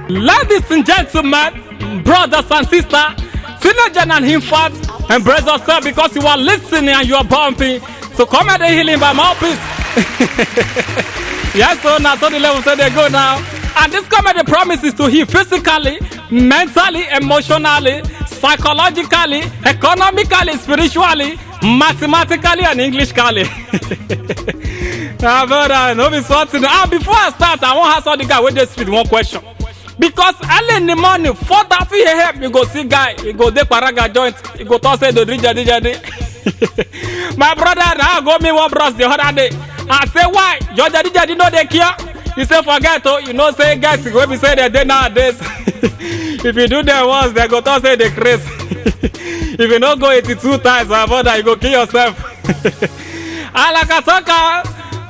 Ladies and gentlemen, brothers and sisters, teenagers and infants, embrace yourself because you are listening and you are bumping. So come at the healing by mouthpiece. Yes, so now so the level so they go now. And this comedy promises to heal physically, mentally, emotionally, psychologically, economically, spiritually, mathematically, and Englishly. No be sorting. Before I start, I want to ask all the guy with this with one question. Because early in the morning, 4:30 a.m., you go see guy, you go take paraga joint, you go toss it to jadi. My brother, now go me one bros the other day. I say, why? Your jadi know they care. You say, forget, oh, you know, say, guys, you go be say they nowadays. If you do that once, they go toss it the craze. If you don't go 82 times, my brother, you go kill yourself. I like a soccer.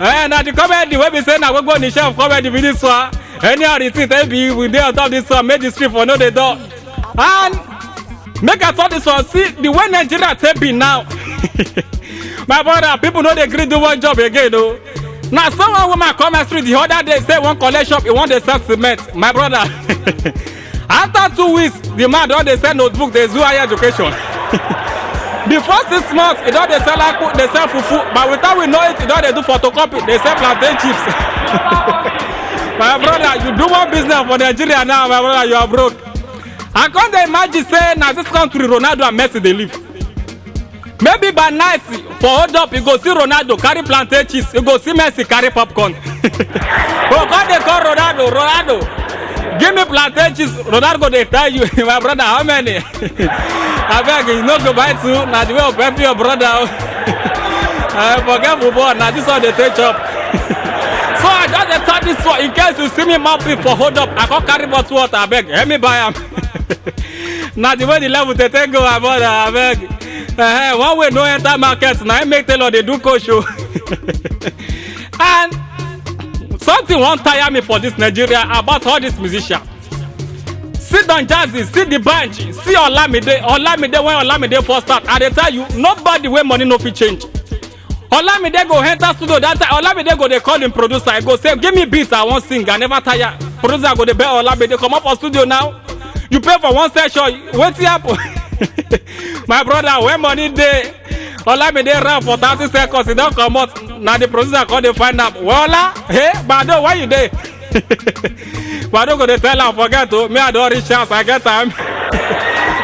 And at the comedy, when we say, now we go on the shelf comedy with this one. Any of the things be we dey on top this one, make the street for no the door. And make I talk this one, see the way Nigeria take be now. My brother, people know they agree do one job again though. Now someone woman come on street the other day say one collect shop, he want to sell cement. My brother, after 2 weeks, the man don't they sell notebook, they do higher education. Before 6 months, it don't they sell like they sell fufu, but without we know it don't they do photocopy, they sell plantain chips. My brother, you do one business for Nigeria now, my brother, you are broke. I can't imagine saying now this country, Ronaldo and Messi, they live. Maybe by night, for hold up, you go see Ronaldo carry plantain cheese, you go see Messi carry popcorn. Oh, God, they call Ronaldo. Give me plantain cheese, Ronaldo, they tell you, my brother, how many? I beg you, not go buy two, now the way of help your brother. Forget football, now this one they take up. So I just start this one in case you see me mopping for hold up. I can't carry bottle water, I beg. Let me buy them. Now the way the level they take go, I beg. One way no enter market, now I make tell they do coach show. And something won't tire me for this Nigeria about all these musicians. Sit down Jazzy, see the bench, see Olamide when Olamide first start. And they tell you, nobody wey money no fit change. Olamide go enter studio that time. Olamide go they call him producer. I go say, give me beats, I won't sing. I never tire. Producer go they bet Olamide come up for studio now. You pay for one session. What's happen? My brother, when money day, Olamide run for 30 seconds. He don't come out. Now the producer call they find out. Voila, hey, Bado, why you there? Bado go they tell him forget to me. I don't reach chance. I get time.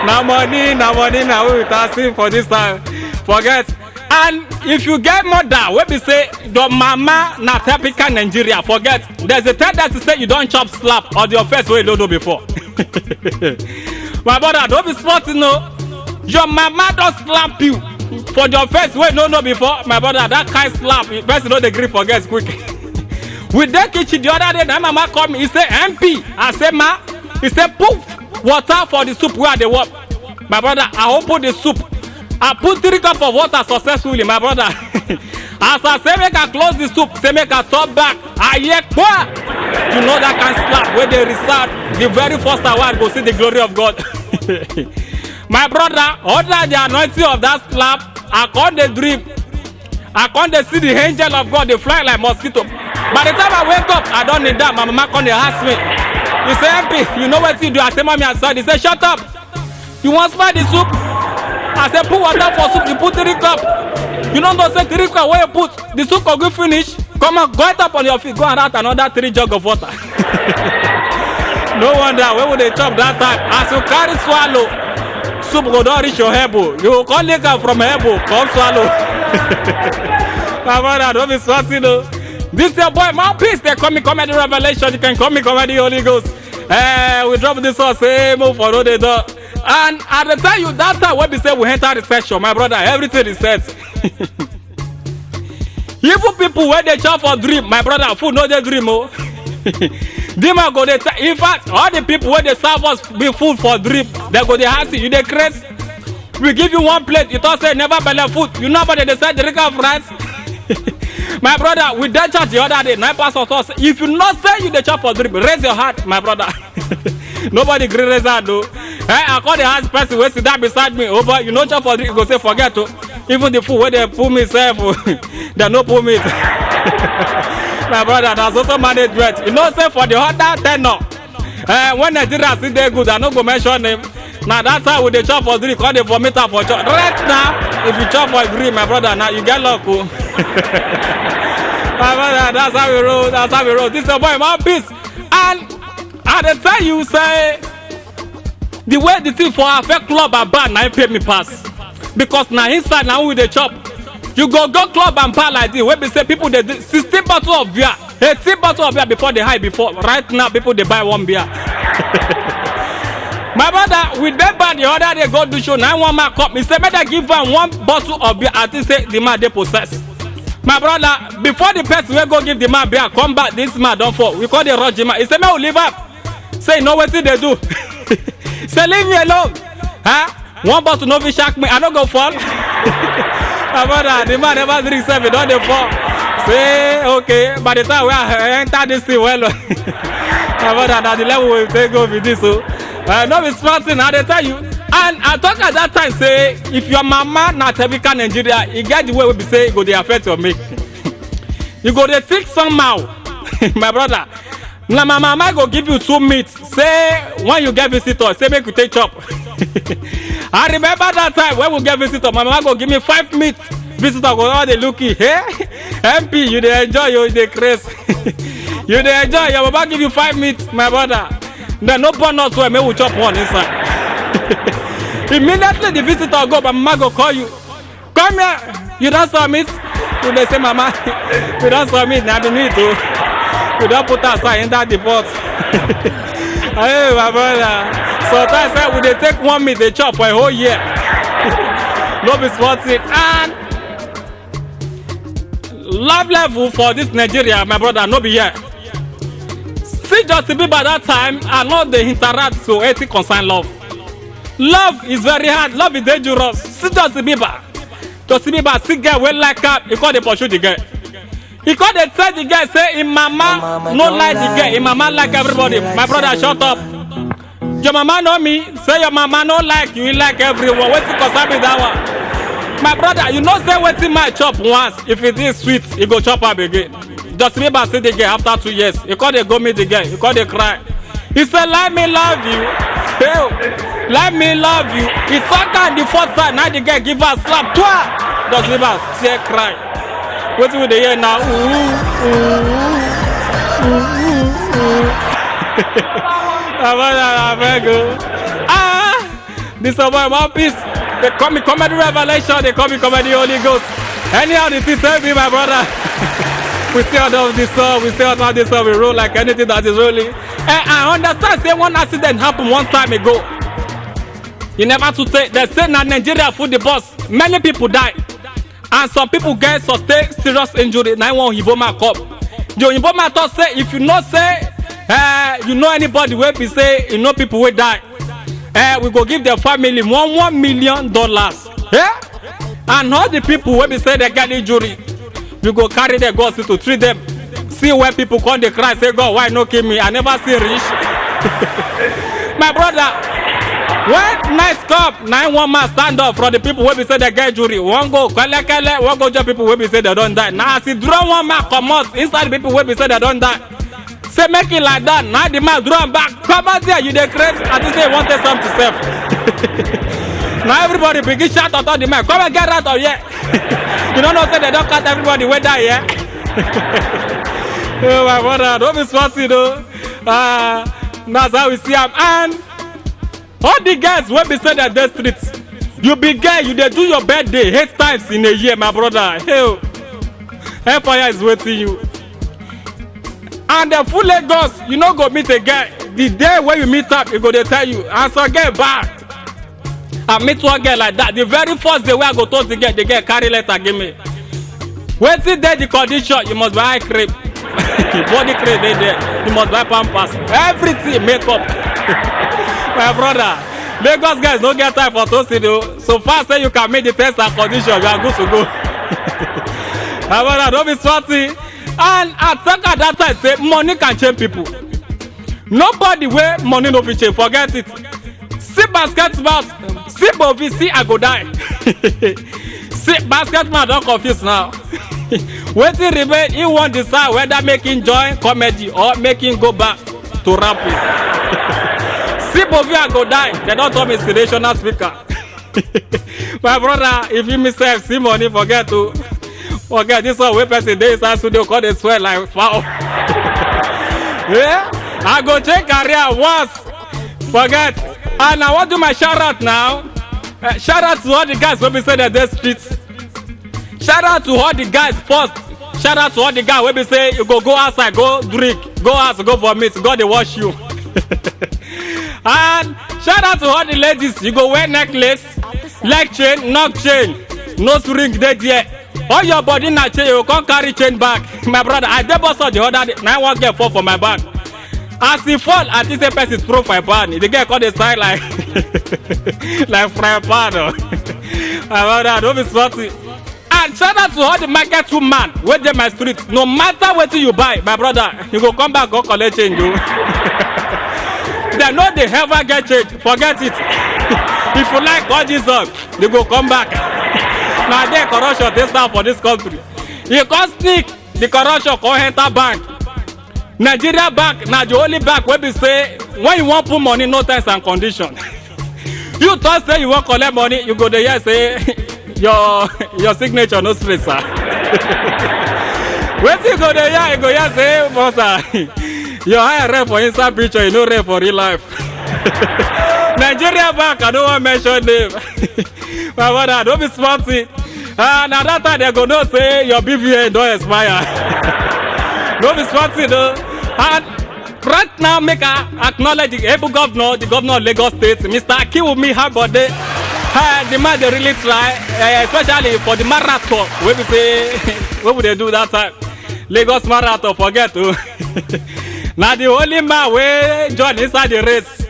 Now money. Now we will for this time. Forget. And if you get mother, when we say the mama na typical Nigeria, forget. There's a tendency to say you don't chop slap or the offense where you don't know before. My brother, don't be sporting no. Your mama don't slap you for the offense where you don't know before. My brother, that kind of slap, person don't agree forget quick. With that kitchen the other day, that mama called me, he said MP. I said ma, he said poof water for the soup where they work. My brother, I open the soup. I put 3 cups of water successfully, my brother. As I say, make I close the soup, say make I top back. I hear what? You know that can slap where they restart the very first hour I go see the glory of God. My brother, under the anointing of that slap, I can't the dream. I can't see the angel of God, they fly like mosquito. By the time I wake up, I don't need that. My mama can't ask me. He say, MP, you know what you do? I say, mommy, outside. He say, shut up. You want to buy the soup? I said, put water for soup, you put 3 cups. You don't know, say 3 cups, where you put, the soup will go finish. Come on, go it up on your feet, go and add another 3 jugs of water. No wonder, when would they chop that time? As you carry swallow, soup will not reach your elbow. You will call liquor from elbow, come swallow. My brother, don't be sweating though. This is your boy, mouthpiece, they call me Comedy Revelation, you can call me Comedy Holy Ghost. We drop this one, same move for no they do. And at the time you that time when we say we enter the session, my brother, everything is set. Even people when they chop for dream, my brother, food no they dream oh. Demon go they in fact, all the people when they serve us be food for dream, they go they ask you they crazy. We give you 1 plate, you don't say never belly food. You know about they say the drink of rice. My brother, we did church the other day, 9 pastors us. If you not say you the chop for dream, raise your heart, my brother. Nobody raise hand though. I call the house person who sit down beside me over. You know chop for drink, you go say forget to. Even the food where they pull me self, they no pull me. My brother, that's also management. You know, say for the other tenor, when Nigeria see they good, I no go mention him. Now that's how we dey chop for drink, call the vomiter for chop. Right now, if you chop for green, my brother, now you get luck. My brother, that's how we roll. That's how we roll. This is a boy, my peace. And at the time you say, the way the thing for affect club and bar, now pay me pass. Because now inside now we dey chop. You go club and bar like this. Where we say people they 16 bottle of beer, 18 bottle of beer before they high before. Right now people they buy one beer. My brother, with that bad the other day go do show 9 man cup. He said better give am one bottle of beer. I think say the man they possess. My brother, before the person will go give the man beer, come back. This man don't fall. We call the rush man. He said me will leave up. Say no what they do. Say leave me alone. Huh? One bottle no be shock me. I don't go fall. My brother, the man never drink 7. Don't they fall? Say okay. By the time we enter this thing well. My brother, now the level will take over with this. So. No be smart thing, I tell you. And I talk at that time say if your mama na typical Nigeria, you get the way we be say go dey affect your make. You go dey think somehow, my brother. Now my mama go give you 2 meat. Say when you get visitor, say make you take chop. I remember that time when we get visitor, my mama go give me 5 meat. Visitor go all dey looking. Hey, MP, you dey enjoy, you dey craze. You dey enjoy. Your mama give you 5 meat, my brother. Then no bonus where me will chop one inside. Immediately the visitor go, but mama go call you. Come here. You don't submit. So they say, mama, you don't submit. Now the meat too. You don't put aside in that pot. Hey, my brother. Sometimes we they take 1 meat, they chop for a whole year. No be sporting. And love level for this Nigeria, my brother, no be here. See Justin Bieber that time, I know they interact so anything concern love. Love is very hard, love is dangerous. See Justin Bieber see girl well like up, he call the pursue the girl. He call the tell the girl say him mama no like the girl, him mama like everybody. My brother shut up. Your mama know me, say your mama no like you, he like everyone. What's it concern me that one? My brother, you know say wetin my chop once, if it is sweet, he go chop up again. Justin Bieber see the girl after 2 years. He called they go meet the girl. He called they cry. He said, let me love you. Hey, let me love you. He suck on the first time. Now the girl give her a slap. Justin Bieber tear cry. What will they hear now? This is my piece. They call me comedy revelation. They call me comedy Holy Ghost. Anyhow, this is me, my brother. We stay out of this song, we roll like anything that is rolling. And I understand, say one accident happened 1 time ago. You never to say, they say that Nigeria food the boss. Many people die. And some people get sustained serious injury. Now one Hiboma Cup. The Hiboma thought say, if you not say, you know anybody where we say, you know people will die. We go give their family $1 million. Yeah? And all the people where we say they get injury. We go carry their gods to treat them. See where people come they cry, say, God, why no kill me? I never see rich. My brother, when night come, 9 man stand up from the people where we say they get jury. One go, one go just people where we say they don't die. Now, see, draw 1 man come out inside the people where we say they don't die. Say, make it like that. Now the man draw back. Come out there, you the crazy. I just say, wanted something to self. Now everybody begin shout out on the man. Come and get out of here. You don't know, say they don't cut everybody way down here. Oh my brother, don't be smarty though. That's how we see them. And all the guys when we say that the streets, you be gay, you they do your birthday 8 times in a year, my brother. Hell, Empire is waiting you. And the full Lagos, you know go meet a guy. The day when you meet up, he go they tell you, and so get back. I meet one girl like that. The very first day where I go toast the girl carry letter give me. When see there the condition, you must buy cream. Body cream there. You must buy pampers. Everything makeup. My brother, Lagos guys don't get time for toasting though. So far say you can make the test and condition, you are good to go. My brother, don't be sweaty. And I think at that time say money can change people. Nobody where money no fit change, forget it. See basketball, see movie, see I go die. See, basketman don't confuse now. Wetin remain, he won't decide whether making join comedy or making go back to rapping. See, Bovia go die. They don't tell me inspirational speaker. My brother, if you miss see money, forget this one. Way person dey inside studio call they sweat like foul. Yeah, I go check career once. Forget. And I want to do my shout out now. Shout out to all the guys who be say that they streets. Shout out to all the guys first. Shout out to all the guys who be say you go outside, go drink, go out, go for meat, go they wash you. And shout out to all the ladies. You go wear necklace, leg chain, knock chain, nose ring dead yet. All your body na chain, you can't carry chain back. My brother, I dey bust out the other day. Now I want get fall for my back. As he fall, at this person's profile pan. The guy called the side like like fry pan. My brother, don't be smarty. And shout out to all the market woman where they my street. No matter what you buy, my brother, you go come back, go collect change. They know they ever get change. Forget it. If you like all this up, they go come back. Now they corruption they start for this country. You can't sneak the corruption go enter bank. Nigeria bank now the only bank where we say when you want put money, no terms and condition. You thought say you want collect money, you go there say your signature no stress, sir. When you go there, you go here say, boss, your higher rep for inside picture, you know rep for real life. Nigeria bank, I don't want to mention name. My brother, don't be smarty. Now that time they go no say your BVA don't expire. Don't be smarty though. And right now, make a acknowledge the able governor, the governor of Lagos State, Mr. Akiwumi Habode. The man they really try, especially for the marathon. When we say, what would they do that time? Lagos marathon, forget to. Now the only man we join inside the race.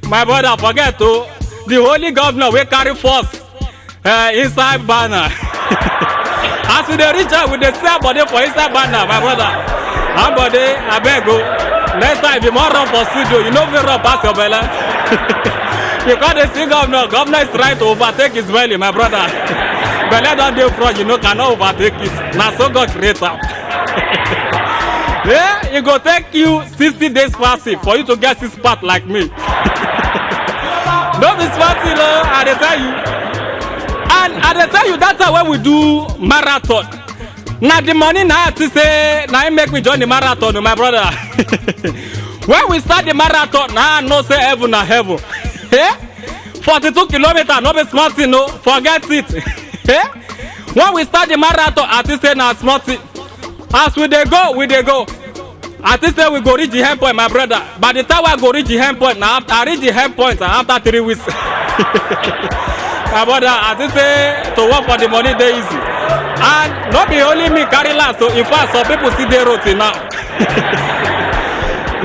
My brother, forget to. The only governor we carry force inside banner. As we reach out with the same body for inside banner, my brother. I'm body, I beg go. Next time, if you want run for studio, you know we run past your belly. Because they see governor is trying to overtake his belly, my brother. Belly don't do fraud, you know, cannot overtake it. Now so God creates up. Yeah, it go take you 60 days fasting for you to get 6 parts like me. Don't be smarty, no, I tell you. And I tell you that's when we do marathon. Now the money now to say now it make me join the marathon, my brother. When we start the marathon, now no say heaven or heaven. 42 kilometers, no be smarty, no, forget it. When we start the marathon, I say now smarty. As we dey go, we dey go. I say we go reach the end point, my brother. By the time I go reach the end point, now I reach the end point after 3 weeks. My brother, I say to work for the money they easy. And not be only me carry last, so in fact some people see their routine now.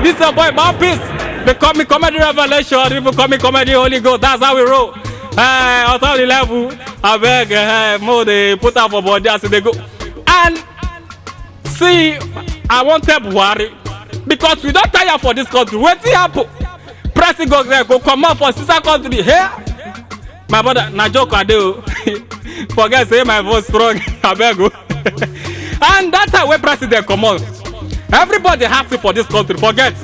This is a boy about peace. They call me comedy revelation, people call me comedy Holy Ghost. That's how we roll. On top of the level, I beg more they put out for body as they go. And see, I won't tell Buhari because we don't tire for this country. What's happen? President go come out for sister country here. My brother, na joke I do. Forget say my voice strong. I beg you. And that's how we president come out. Everybody happy for this country. Forget.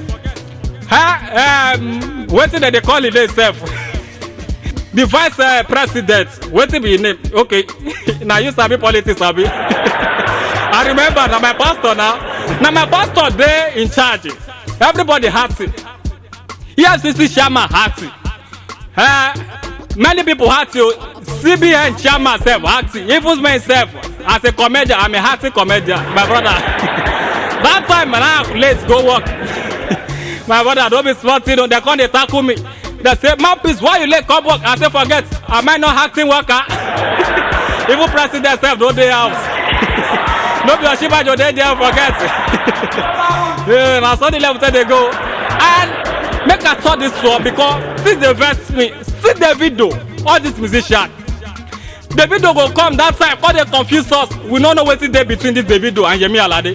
What did they call it themselves? The vice president. What be his name? Okay. Now you sabi politics, sabi. I remember now my pastor now. Now my pastor there in charge. Everybody happy. Yes, this is Shama happy. Many people happy. CBN chairman self happy. Even myself as a comedian, I'm a happy comedian, my brother. That time when I let's go work. My brother, don't be smarty, they come they tackle me. They say, Mouthpiece, why you let come work? I say, forget, am I not acting worker? Even president self, don't they house. No be a shiba, don't they forget. Yeah, now Sunday level they go. And make I talk this one because since they verse me, see the video, all these musicians. The video will come that time, all they confuse us. We don't know what's in there between this Davido and Yemi Alade.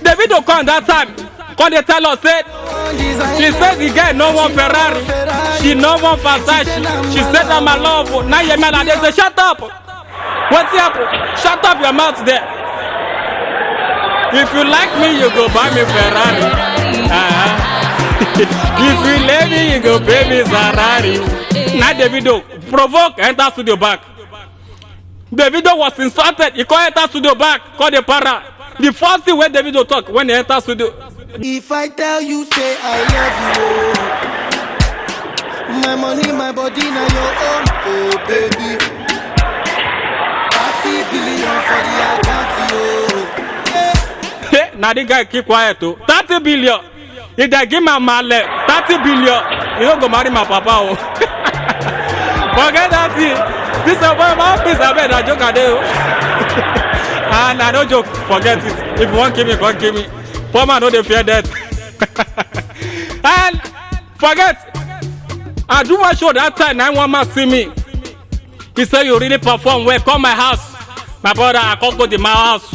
The video come that time. When they tell us, she said the girl no one Ferrari, she no one Versace. She said I'm a love. Now Yemi Alade say shut up. What's up? Shut up your mouth there. If you like me, you go buy me Ferrari. If you love me, you go pay me Ferrari. Now Davido provoke, enter studio back. Davido was insulted. He called enter studio back. Call the para. The first thing when Davido talk when he enter studio. If I tell you, say I love you. My money, my body, now your own. Oh baby. 30 billion for the account, yo. Now the guy keep quiet too. 30 billion. If they give my male 30 billion, you don't go marry my papa. Oh. Forget that thing. This is my piece. I bet I joke at you. And I don't joke. Forget it. If you want to kill me, come kill me. Poor man, don't fear death. And forget. I do my show that time. 911 see me. He said you really perform well. Come my house. My brother, I can't go to my house.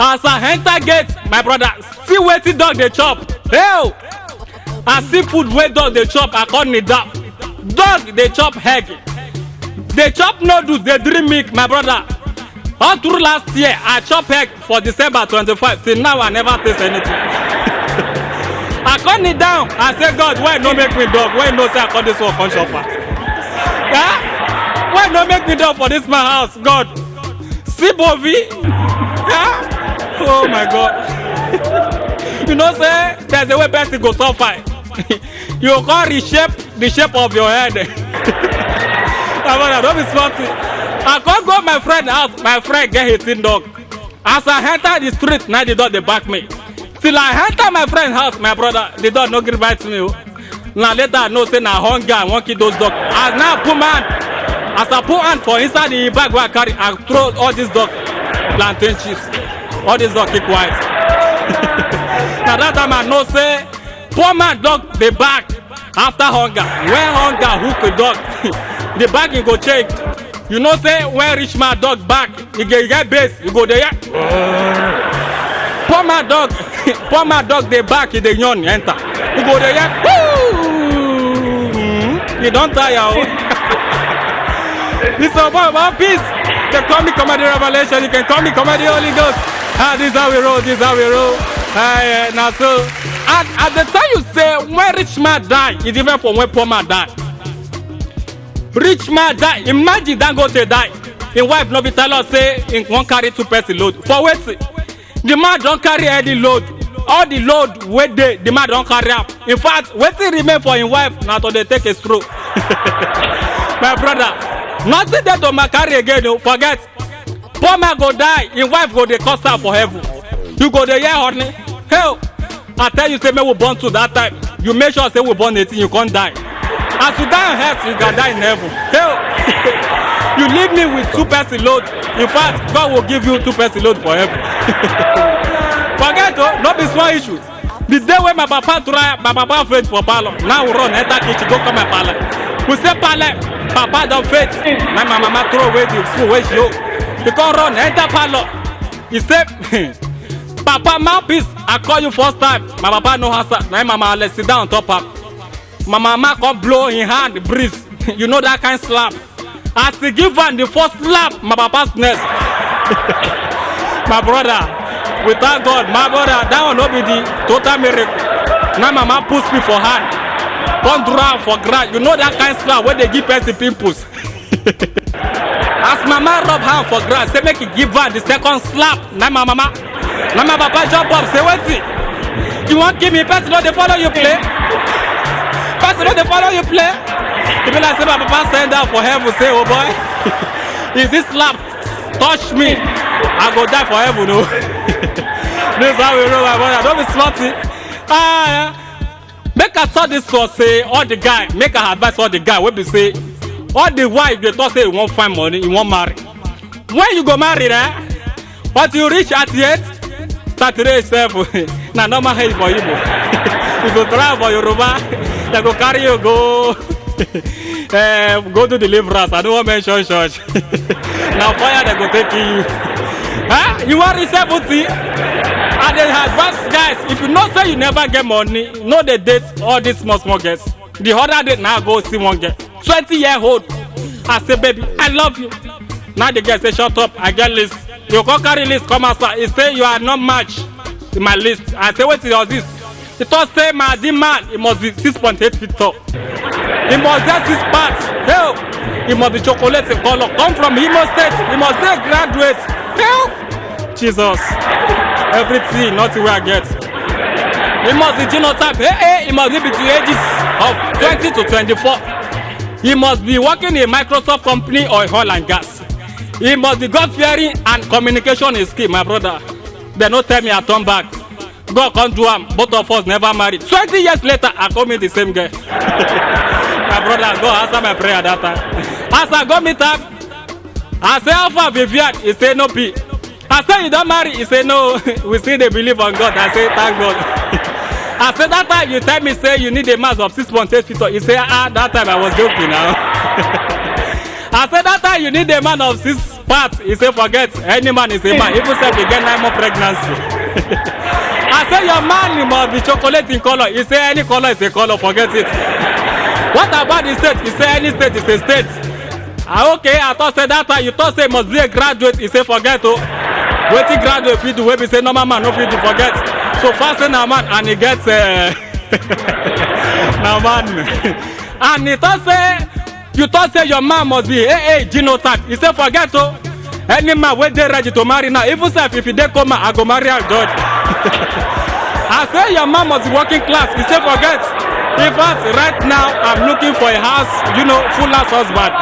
As I enter gate, my brother, see waiting dog they chop. Hell, I see food where dog they chop. I can't need that. Dog they chop egg. They chop noodles. They drink milk, my brother. All through last year, I chop egg for December 25. Till now, I never taste anything. I can't kneel down. I say, God, why no make me dog? Why no say I call this one con shopper? Yeah? Why no make me dog for this my house? God. See Bobby? Yeah? Oh my God. You know, say, there's a way best to go so far. You can't reshape the shape of your head. Don't be smarty. I can't go my friend's house. My friend get his dog. As I enter the street, now the dog they back me. Till I enter my friend's house, my brother, the dog no give back to me. Now later I know say na hunger I want kill those dogs. As now I put man, as I put hand for inside the bag where I carry, I throw all these dog plantain chips. All these dog keep quiet. Now that time I know say poor man dog the back after hunger. When hunger hook a dog, the back you go check. You know say when rich man dog back, you get base, you go there. Poor man dog the back in the yawn enter. You go there. You don't tire. This is about peace. They call me Comedy Revelation. You can call me Comedy Holy Ghost. This is how we roll. This is how we roll. Now so, at the time you say when rich man die, it's different from when poor man die. Rich man die. Imagine Dangote die. His wife no be tell us say he won't carry 2 person load. For what? The man don't carry any load. All the load where the man don't carry up. In fact, waiting remain for his wife now to they take a stroke. My brother, nothing that to my carry again. No, forget. Poor man go die. His wife go the cost out for heaven. You go there, honey. Hell, I tell you, say me we born to that time. You make sure say we born 18, you can't die. As you die on earth, you can die in heaven. Hell, you leave me with 2 person load. In fact, God will give you 2 person load for heaven. Forget, not be small issue. The day when my papa try, my papa faint for parlor. Now we run, enter kitchen, go come my parlor. We say parlor, papa don't faint. My mama throw away the food where she go. He come run, enter parlor. He say, Papa, mouthpiece, I call you first time. My papa no answer. My mama let's sit down on top up. My mama come blow in hand, breeze. You know that kind of slap. As he give one the first slap, my papa's nest. My brother, we thank God. My brother, that will not be the total miracle. Now mama push me for hand. Come draw for grass. You know that kind of slap where they give person pimples. As mama rub hand for grass, say make it give one the second slap. Now my mama. Now my papa jump up, say what's it? You want give me person don't they follow you play? Person don't they follow you play? The be like say my papa send out for heaven, say oh boy, if this slap touch me, I go die for heaven, no. This is how we roll, my brother. Don't be slutty. Make I saw this for say all the guy, make I advise all the guy, what be say, all the wife they thought say you won't find money, you won't marry. When you go marry, but you reach at yet, 33 itself, now normal hate for you. You go try for Yoruba, they go carry you, go to deliverance. I don't want to mention church. Now fire they go take you. Huh? You want to 70? And they advance guys, if you know say you never get money, know the date all these small girls. The other day now go see one girl, 20-year-old. I say, baby, I love you. Now the guy say, shut up, I get list. You go carry list, come outside. He say, you are not match in my list. I say, what is this? He thought say, my man, he must be 6.8 feet tall. He must have 6 parts. Hell, he must be chocolate in color. Come from Imo State. He must be a graduate. Hell, Jesus. Everything, nothing where I get. He must be genotype. Hey, he must be between ages of 20 to 24. He must be working in a Microsoft company or oil and gas. He must be God-fearing and communication is key, my brother. They don't tell me I turn back. God can't do them. Both of us never married. 20 years later, I come meet the same guy. My brother, go answer my prayer that time. As I go meet up, I say, Alpha Vivian, he say no P. I say, you don't marry, he say no. We say they believe on God. I say, thank God. I said, that time you tell me, say you need a mass of 6.8 feet. He say, that time I was joking now. I said, that time you need a man of 6 parts. He say, forget, any man is a man. Even if you get 9 more pregnancy. I said, your man must be chocolate in color. He say, any color is a color, forget it. What about the state? He say, any state is a state. Okay, I thought say that time you thought say must be a graduate. He say, forget, oh. Waiting graduate, if you do, we say, no man, no fit to forget. So fast now man, and he gets now man. And he thought say, you thought say your man must be genotype. He say, forget, oh. Any man when they ready to marry now, even if they come, I go marry a judge. I say your man must be working class. He say, forget. In fact, right now I'm looking for a house, full house husband.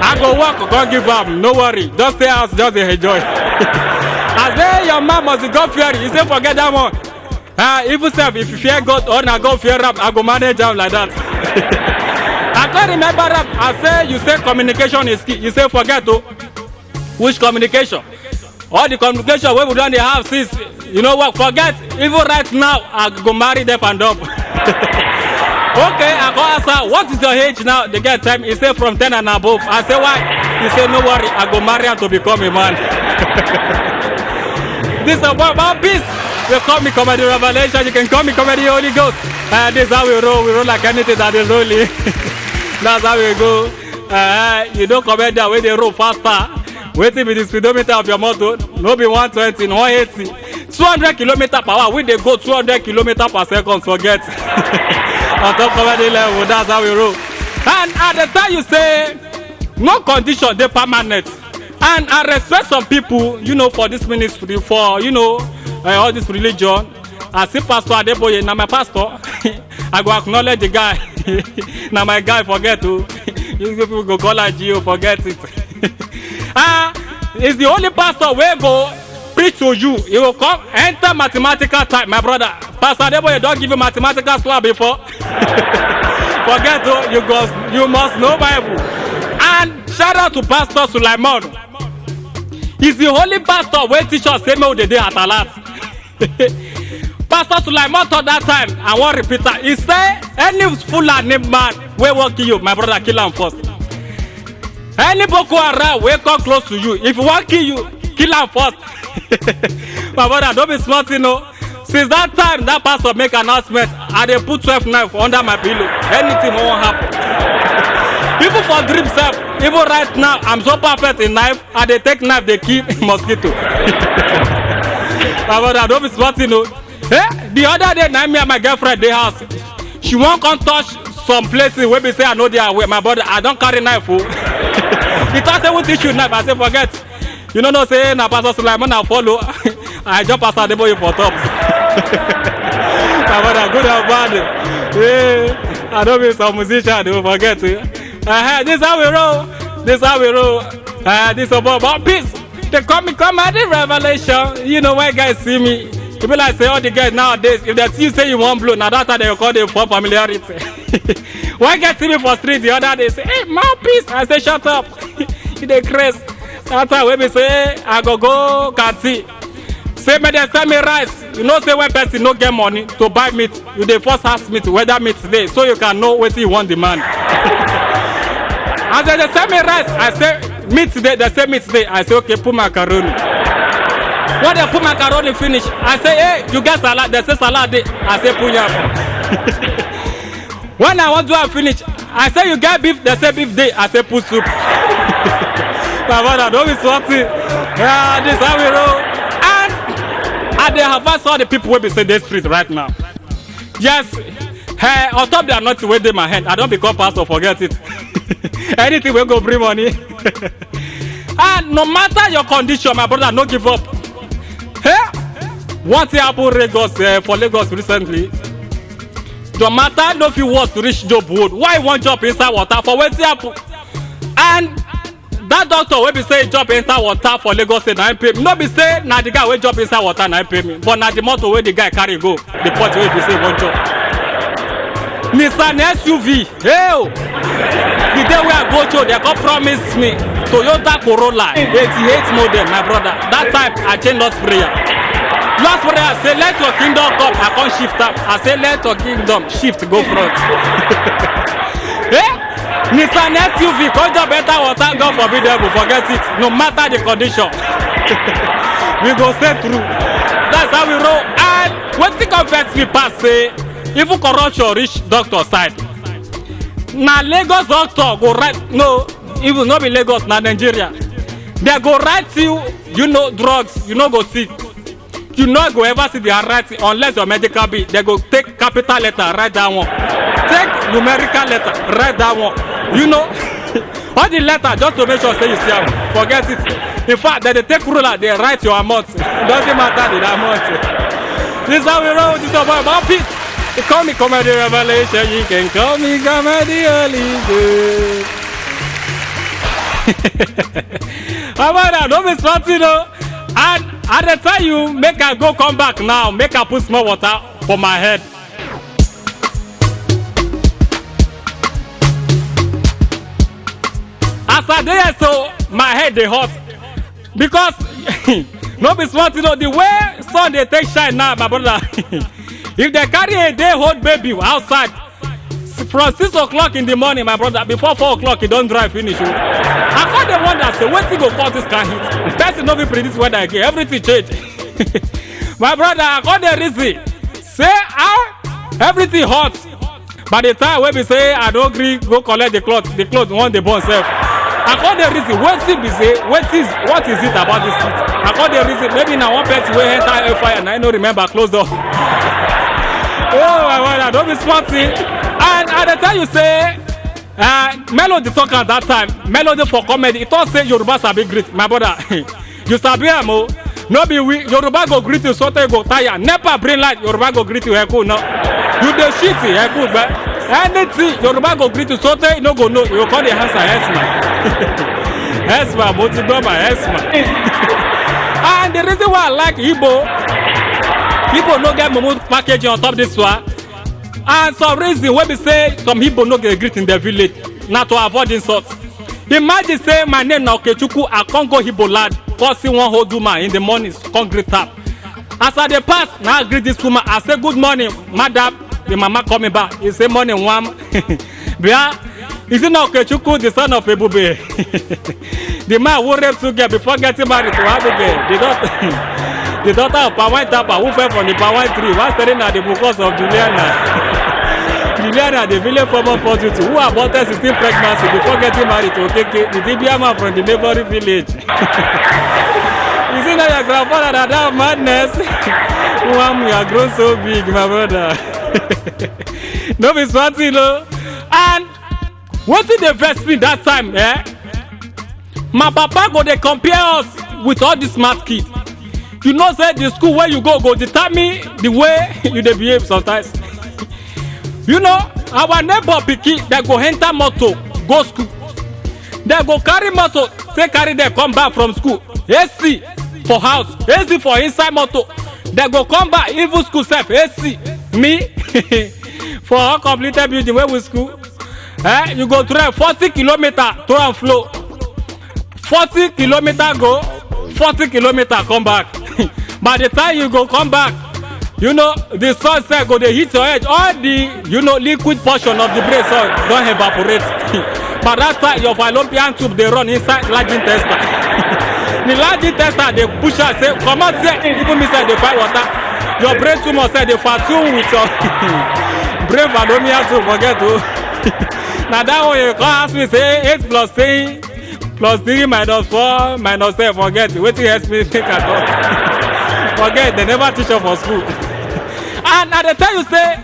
I go work, go give up. No worry, just stay house, just enjoy. I say your man must be God fearing. He say, forget that one. Even if you fear God or not God fear rap, I go manage them like that. I can't remember rap. I say you say communication is key. You say forget to. Which communication? All the communication we don't have since, you know what, forget, even right now, I go marry them and up. Okay, I go answer, what is your age now? They get time, he say from 10 and above. I say why? He say no worry, I go marry her to become a man. This is about peace. You call me Comedy Revelation, you can call me Comedy Holy Ghost. This is how we roll like anything that is rolling. That's how we go. You don't comment that way they roll faster. Waiting with the speedometer of your motor, no be 120, 180, 200 km/h. We they go 200 km/s. Forget. On top of the level, that's how we roll. And at the time you say, no condition, they permanent. And I respect some people, for this ministry, for all this religion. I see Pastor Adeboye, now my pastor. I go acknowledge the guy. Now my guy, forget to. You people go call like you, forget it. It's the only pastor where go preach to you. He will come enter mathematical type, my brother. Pastor Adeboye don't give you mathematical slab before. Forget you must know Bible. And shout out to Pastor Sulaiman. He's the only pastor where teach us same way they did at Alat. Pastor Sulaiman taught that time, I want to repeat that. He said, any Fulani man will work you, my brother, kill him first. Any Boko Haram will come close to you. If you want to kill you, kill him first. My brother, don't be smart, Since that time, that pastor make announcement, and they put 12 knives under my pillow. Anything won't happen. People for dream self, even right now, I'm so perfect in knife, and they take knife, they kill mosquito. My brother, don't be smart, The other day, me and my girlfriend, they house. She won't come touch some places where we say I know they are. My brother, I don't carry knife. He thought they would teach you knife. I say forget. You know, say na Pastor Sulaiman I follow. I jump Pastor Adeboye for top. My brother, good or bad. Yeah, I don't be some musician. They will forget. This is how we roll. This is how we roll. This is about peace. They call me Comedy Revelation. You know when guys see me. People like say all the guys nowadays, if they see you say you want blow, now that time they call them for familiarity. One guy see me for street the other day, say, hey, mouthpiece. I say, shut up. You dey crazy. That time when me say, I go can see. Say, me they sell me rice. You know, say when person no get money to buy meat, you dey first ask meat whether meat today, so you can know what you want demand. As they sell me rice, I say, meat today, they say meat today. I say, okay, put macaroni. When they put macaroni finish, I say, hey, you get salad. They say salad day. I say, put yam. When I want to have finish, I say, you get beef. They say beef day. I say, put soup. My brother, don't be sweating. Yeah, this how we roll. And they have asked all the people will be saying this street right now. Yes, hey, on top they are not where they my hand. I don't become pastor, forget it. Anything will go bring money. And no matter your condition, my brother, no give up. Hey, what happened for Lagos recently? No matter no if you want to reach job wood, why one job inside water for what's happen? And that doctor will be say job inside water for Lagos State, na pay me. No be say na the guy will job inside water na pay me, but na the motor where the guy carry go, the pot will be say one job. Nissan SUV, hey, the day where I go to, they come promise me Toyota Corolla 88 model, my brother. That time I change lost prayer. Lost prayer, I say let your kingdom come, I can't shift up. I say let your kingdom shift, go front. Hey, Nissan SUV, come to better water, God forbid devil, forget it. No matter the condition, we go stay through. That's how we roll. And what the confess me pass say, even corruption reach doctor side. Na Lagos doctor go write, no, even not be Lagos, na Nigeria. They go write you, you know, drugs, you know, go sick. You know, go ever see the handwriting unless your medical bill. They go take capital letter, write that one. Take numerical letter, write that one. You know, all the letter just to make sure say you see them. Forget it. In fact, they take ruler, they write your amount. It doesn't matter the amount. This is how we roll. This is about peace. You call me comedy revelation. You can call me comedy Hollywood. Amara, don't be smarty though. And at the time you make I go come back now, make I put small water for my head. As I dey so my head dey hot because no be smart, you know the way sun dey take shine now, my brother. If they carry a day old baby outside from 6 o'clock in the morning, my brother, before 4 o'clock he don't drive finish. I call the one that say wetin go cause this kind heat. Person no be predict weather again, everything change. My brother, I call the reason say how everything hot. By the time when we say I don't agree, go collect the cloth want the burn self. I call the reason wetin be say what is it about this heat? I call the reason maybe now one person will enter a fire and I don't remember close door. Oh my brother, don't be smarty. And at the time you say Melody talk at that time, Melody for comedy, it all say Yoruba sabi greet. My brother, you sabi am o. No be we Yoruba go greet you so you go tire. Never bring light, Yoruba go greet you heku no. You dey shit heku but anything Yoruba go greet you so you no go know. You call the answer Esma. Esma, but you go by Esma. And the reason why I like Igbo no get mumu packaging on top this one. And some reason when we say some people no get greet in their village, not to avoid insults. Imagine say my name na Okechukwu, I can't go Igbo lad, cause see one old woman in the morning, can't greet her. As I dey pass, now I greet this woman, I say good morning, madam. The mama call me back, he say morning wam. Bia, is it not Okechukwu, the son of Ebube? The man who raped 2 girls before getting married to Abigail. The daughter of Pawai Tapa who fell from the Pawai tree was staring at the focus of Juliana. Juliana, the village former prostitute who aborted 16 pregnancy before getting married to Okeke, the Dibia man from the neighboring village. You see that your grandfather that have madness? Wow, you are grown so big, my brother. No be smarty, no. And what did the best thing that time, eh? My papa go they compare us with all the smart kids. You know, say the school where you go determine the way you dey behave sometimes. You know, our neighbor pikin, they go enter motor, go school. They go carry motor, say carry them come back from school. AC for house, AC for inside motor. They go come back, even school self, AC. Me, for uncompleted building where we school. You go drive 40 kilometers to and flow. 40 kilometers go, 40 kilometers come back. By the time you go come back, you know the sunset go they hit your head. All the liquid portion of the brain so don't evaporate. But that time your fallopian tube they run inside large intestine. The large intestine they push out say come out there even inside the fight water. Your brain tumor say they fatu with your brain fallopian tube forget to. Now that one you can't ask me say 8 plus 3 plus 3 minus 4 minus 7 forget wetin help me make I talk forget they never teach us for school and I dey tell you say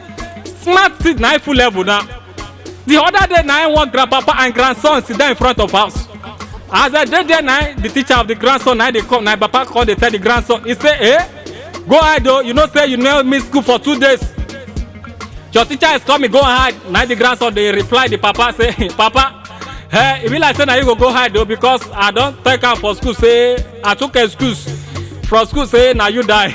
smart seed na full level now. The other day na one grandpapa and grandson sit down in front of house as I dey there na the teacher of the grandson na dey come na papa come dey tell the grandson he say go hide o you know say you no miss school for 2 days your teacher is coming go hide na the grandson dey reply the papa say papa e be like say na you go hide o because I don take am for school say I took excuse from school say na you die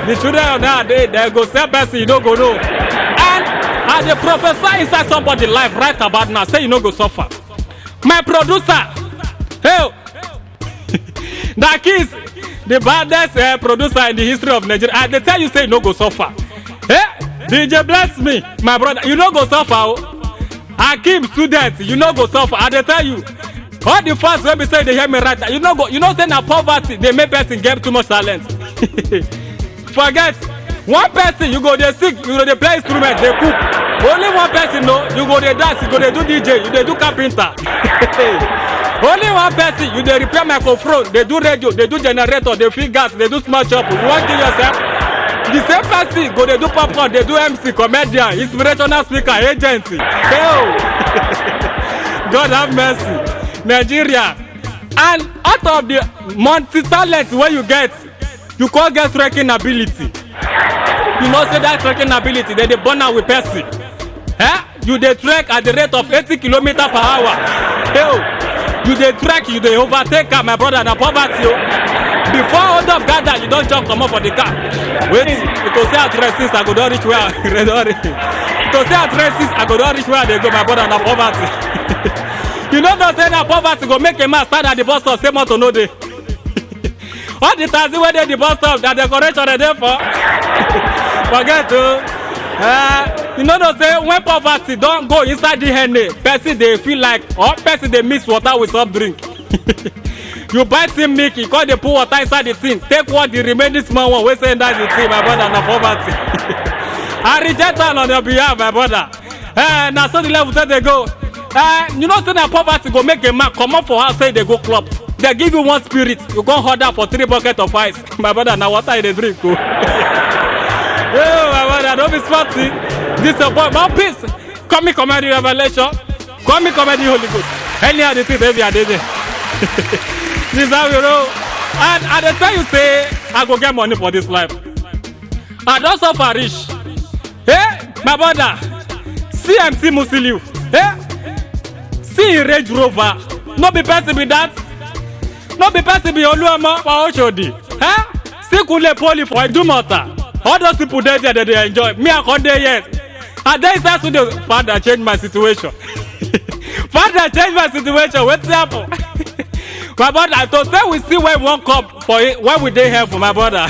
the children of nowadays they go sell person you no go know and as a professor inside somebody life right about now say you no go suffer my producer hey that is the baddest producer in the history of Nigeria I dey tell you say you no go suffer DJ bless me my brother you no go suffer o Hakeem students you no go suffer I dey tell you all the fans wey be say they hear me right now you know say na poverty dey make person get too much talent forget one person you go dey sick you go dey play instrument dey cook only one person no you go dey dance you go dey do DJ you dey do carpenter only one person you dey repair microphone dey do radio dey do generator dey fill gas dey do small chop you wan kill yourself the same person go dey do popcorn dey do MC comedian inspirational speaker agency God have mercy Nigeria and out of the multi-talent wey you get you can't get trekking ability you know say that trekking ability they dey burn am with person you dey trek at the rate of 80 kilometers per hour you dey trek you dey overtake am my brother na poverty o before hold up gather you don jump comot for the car wait to say addresses I go don reach where to say addresses I go don reach where I dey go my brother na poverty you know say na poverty go make a man stand at the bus stop say motor no dey all the taxi wey dey the bus stop na decoration dey dey for forget o you know say when poverty don go inside DNA person dey feel like or person dey mix water with soft drink you buy tin milk you come dey put water inside the tin take what the remaining small one wey say inside the tin my brother na poverty I reject am on your behalf my brother na so the level take dey go you know say na poverty go make a man comot for house say dey go club they give you one spirit you go order for 3 buckets of ice my brother na water you dey drink o my brother don't be smarty this your boy mouthpiece comic comedy revelation comic comedy holy good anyhow the thing baby I dey there this how we roll and I dey tell you say I go get money for this life I don suffer rich my brother see MC Musiliu see Range Rover no be person be that no be person be Oluomo for Oshodi see Kule Poli for Idumota all those people there they enjoy me I come there yet and then start to do father change my situation father change my situation wetin happen my brother to say we see where we wan come for it when we dey here for my brother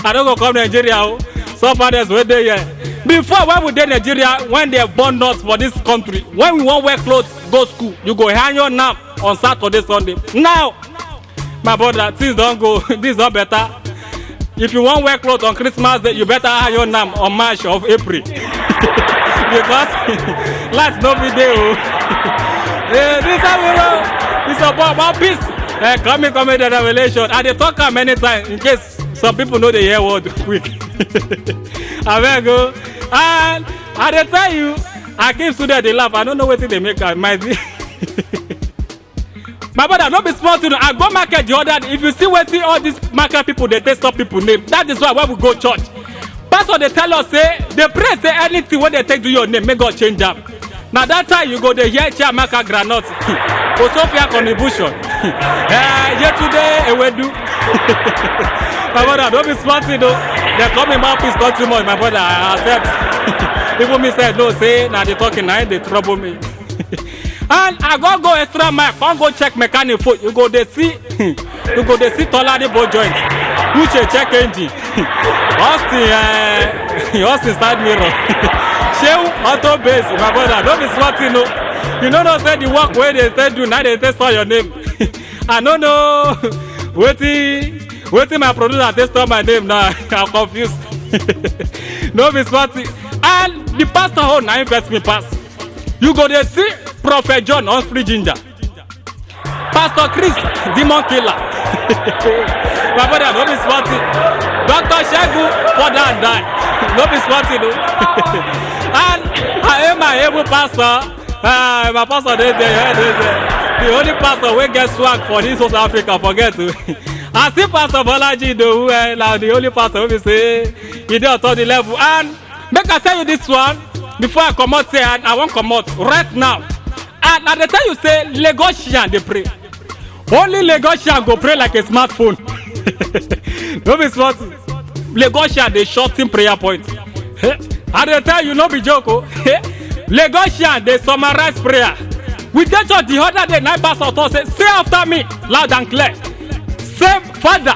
I don't go come Nigeria o some fathers wey dey here before when we dey Nigeria when they born us for this country when we wan wear clothes go school you go hang your nap on Saturday Sunday now my brother things don go this don better if you wan wear clothes on Christmas Day you better hang your nap on March of April because light no be dey o this how we roll this about peace coming comedy revelation I dey talk am many times in case some people no dey hear word quick abeg o and I dey tell you I keep students dey laugh I don't know wetin dey make am might be my brother no be small thing I go market the other day if you see wetin all these market people dey take stop people name that is why when we go church pastor dey tell us say dey pray say anything wey dey take do your name make God change am na that time you go dey hear Chiamaka groundnut Osofia contribution Yetunde Ewedu my brother no be small thing o dey come in mouthpiece not too much my brother I accept even me say no say na the talking na dey trouble me and I go extra mile come go check mechanic foot you go dey see Tolani bolt joint Uche check engine Austin side mirror Shehu auto base my brother no be small thing o you no say the work wey dey say do na dey take store your name I no know wetin my producer take store my name now I'm confused no be small thing and the pastor own na invest me pass you go dey see Prophet John on free ginger. Pastor Chris, demon killer. My brother, don't be smarty. Dr. Shagu, father and die. Don't be smarty, no. And I am my able pastor. My pastor, the only pastor we get swag for this South Africa, forget to. I see Pastor Bolaji, the only pastor we say he did on the level. And make I tell you this one before I come out here, and I won't come out right now. And at the time you say Lagosian, they pray. Only Lagosian go pray like a smartphone. Don't be smart. Lagosian, they short in prayer point. At the time you know be joke. Lagosian, they summarize prayer. We get to the other day, night pastor say after me, loud and clear. Say, Father,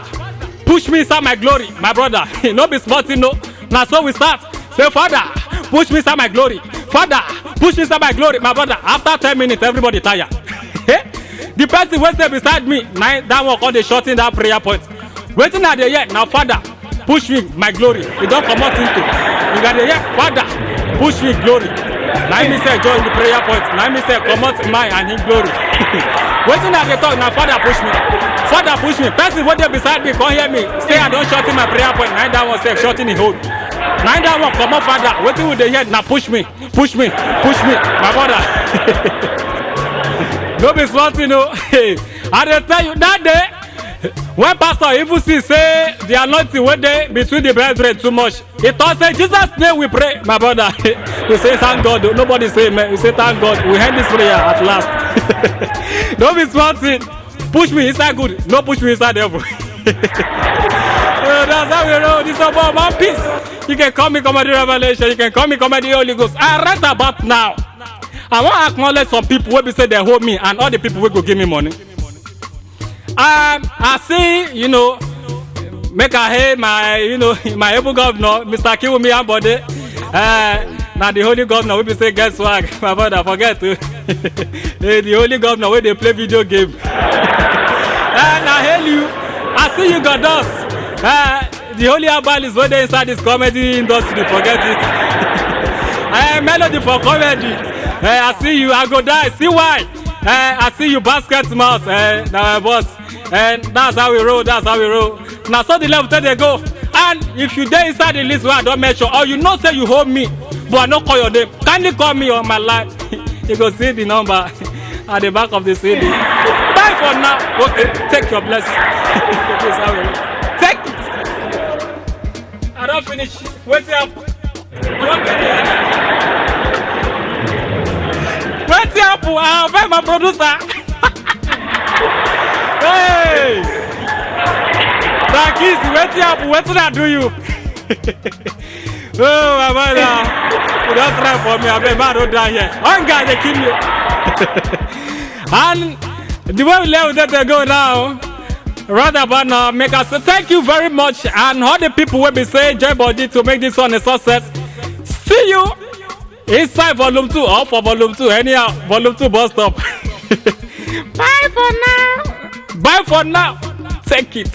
push me inside my glory, my brother. No be smart, no. Now so we start. Say, Father, push me inside my glory. Father, push me inside my glory, my brother. After 10 minutes, everybody tired. The person who stay beside me, that one call the short in that prayer point. Waiting at the yet, now Father, push me my glory. You don't come out into. You got the yet, Father, push me glory. Now me say join the prayer point. Now me say come out my and in glory. Waiting at the talk, now Father push me. Father push me. Person who there beside me, come hear me. Say I don't short in my prayer point. Now that one say short in the hole. Now that one come out, Father. Waiting with the head, now push me, push me, push me, my brother. Don't be smart, you know. I dey tell you that day when Pastor even say the anointing went there between the brethren too much. It all say Jesus' name we pray, my brother. We say thank God. Nobody say amen. We say thank God. We end this prayer at last. Don't be smart. Push me inside good. No push me inside devil. That's how we know. This is about one peace. You can call me Comedy Revelation. You can call me Comedy Holy Ghost. I write about now. I want to acknowledge some people who say they hold me and all the people who go give me money. I see, you know, make a hey my, you know, my able governor, Mr. Kiwumi Ambode. Now the holy governor will be say guess what, my brother, forget to. The holy governor where they play video game. And I hail you. I see you got us. The holy Abal is where they inside this comedy industry, forget it. Melody for comedy. I see you, I go die. See why? I see you basket mouth. Now my boss. And that's how we roll, that's how we roll. Now so the level that they go. And if you there inside the list where I don't mention, or you know say you hold me, but I don't call your name, kindly call me on my line. You go see the number at the back of the CD. Bye for now. Okay, take your blessing. This is how we roll. Take it. I don't finish. Wait up. Wait up. I'll pay my producer. Hey! That is wait up. What did I do you? Oh, my brother. You don't try for me. I bet man don't die here. One guy, they kill you. And the way we let that go now, right about now, make us say thank you very much. And all the people will be saying, join body to make this one a success. See you inside volume 2 or for volume 2. Anyhow, volume 2 bus stop. Bye for now. Bye for now. Take it.